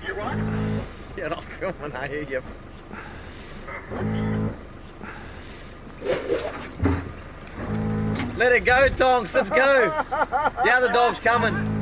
You what? You're not filming, are you? Let it go, Tonks, let's go. The other dog's coming.